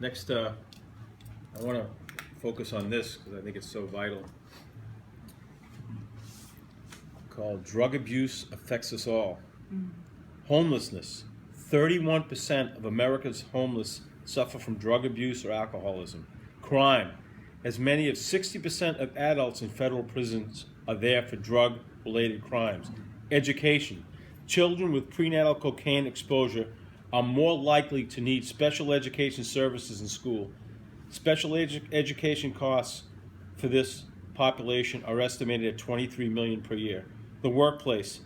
Next, I want to focus on this because I think it's so vital. Called Drug Abuse Affects Us All. Homelessness. 31% of America's homeless suffer from drug abuse or alcoholism. Crime. As many as 60% of adults in federal prisons are there for drug-related crimes. Education. Children with prenatal cocaine exposure are more likely to need special education services in school. Special education costs for this population are estimated at $23 million per year. The workplace.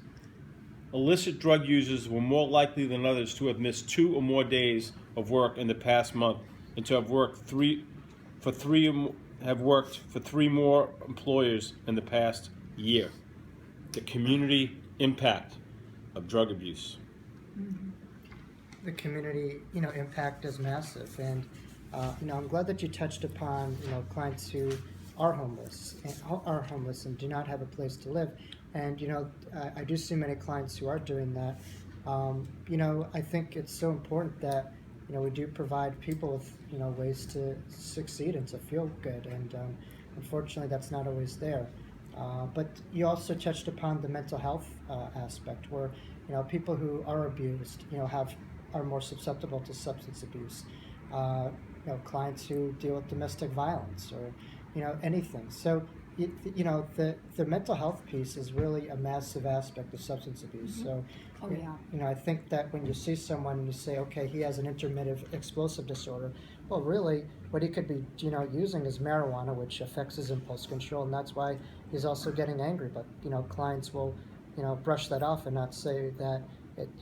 Illicit drug users were more likely than others to have missed 2 or more days of work in the past month and to have worked for three more employers in the past year. The community impact of drug abuse. The community, impact is massive, and I'm glad that you touched upon, clients who are homeless and do not have a place to live, and I do see many clients who are doing that. I think it's so important that we do provide people with ways to succeed and to feel good, and unfortunately that's not always there. But you also touched upon the mental health aspect, where people who are abused are more susceptible to substance abuse. Clients who deal with domestic violence or anything. So the mental health piece is really a massive aspect of substance abuse. Mm-hmm. So Oh, yeah. I think that when you see someone and you say, okay, he has an intermittent explosive disorder, well, really what he could be using is marijuana, which affects his impulse control, and that's why he's also getting angry. But clients will brush that off and not say that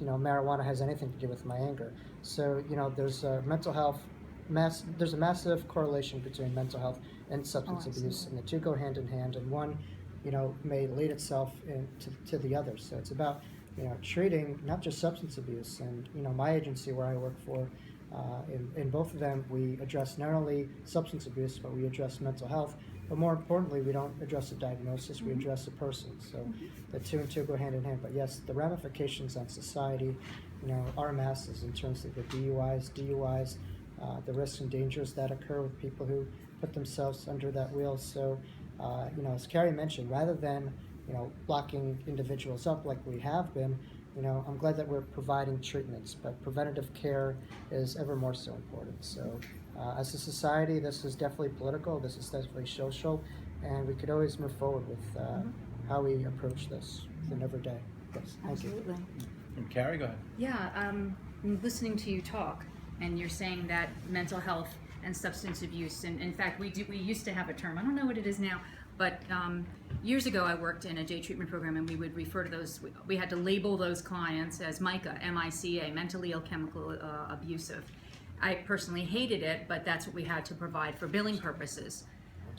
marijuana has anything to do with my anger. So there's a mental health there's a massive correlation between mental health and substance abuse, and the two go hand in hand, and one may lead itself to the other. So it's about treating not just substance abuse, and my agency where I work for, in both of them we address not only substance abuse, but we address mental health. But more importantly, we don't address a diagnosis, we address a person. So the two and two go hand in hand. But yes, the ramifications on society are massive in terms of the DUIs, the risks and dangers that occur with people who put themselves under that wheel. So as Carrie mentioned, rather than locking individuals up like we have been, I'm glad that we're providing treatments, but preventative care is ever more so important. So as a society, this is definitely political, this is definitely social, and we could always move forward with how we approach this in every day. Yes, thank Absolutely. you. And Carrie, go ahead. Yeah, I'm listening to you talk, and you're saying that mental health and substance abuse, and in fact, we used to have a term, I don't know what it is now, but years ago I worked in a day treatment program, and we would refer to those, we had to label those clients as MICA, M-I-C-A, mentally ill, chemical abusive. I personally hated it, but that's what we had to provide for billing purposes.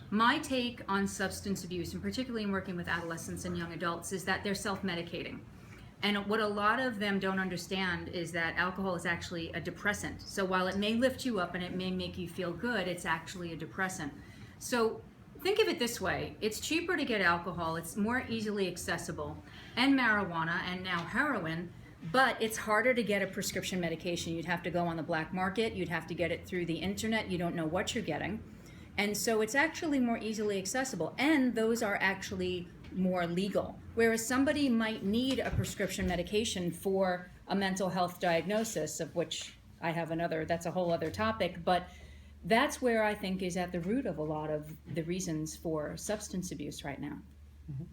My take on substance abuse, and particularly in working with adolescents and young adults, is that they're self-medicating. And what a lot of them don't understand is that alcohol is actually a depressant. So while it may lift you up and it may make you feel good, it's actually a depressant. So think of it this way. It's cheaper to get alcohol, it's more easily accessible, and marijuana, and now heroin, but it's harder to get a prescription medication. You'd have to go on the black market, you'd have to get it through the internet, you don't know what you're getting. And so it's actually more easily accessible, and those are actually more legal. Whereas somebody might need a prescription medication for a mental health diagnosis, of which I have another, that's a whole other topic, but that's where I think is at the root of a lot of the reasons for substance abuse right now. Mm-hmm.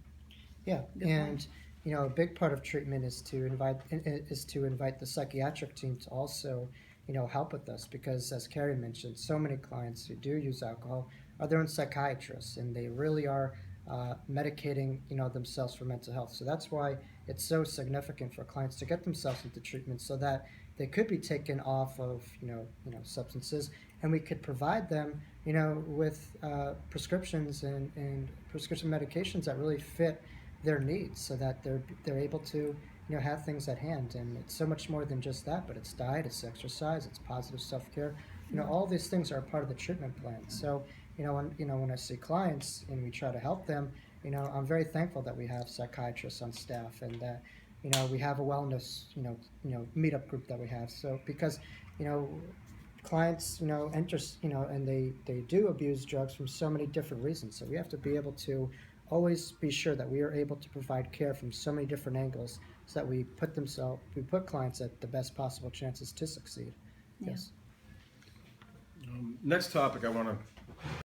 Yeah, Good and point. a big part of treatment is to invite the psychiatric team to also help with this, because as Carrie mentioned, so many clients who do use alcohol are their own psychiatrists, and they really are medicating themselves for mental health. So that's why it's so significant for clients to get themselves into treatment, so that they could be taken off of substances, and we could provide them with prescriptions and prescription medications that really fit their needs, so that they're able to have things at hand. And it's so much more than just that, but it's diet, it's exercise, it's positive self-care. All these things are a part of the treatment plan. So when I see clients and we try to help them, I'm very thankful that we have psychiatrists on staff, and that we have a wellness meetup group that we have. So because clients, enter, and they do abuse drugs from so many different reasons. So we have to be able to always be sure that we are able to provide care from so many different angles, so that we put clients at the best possible chances to succeed. Yeah. Yes. Next topic I want to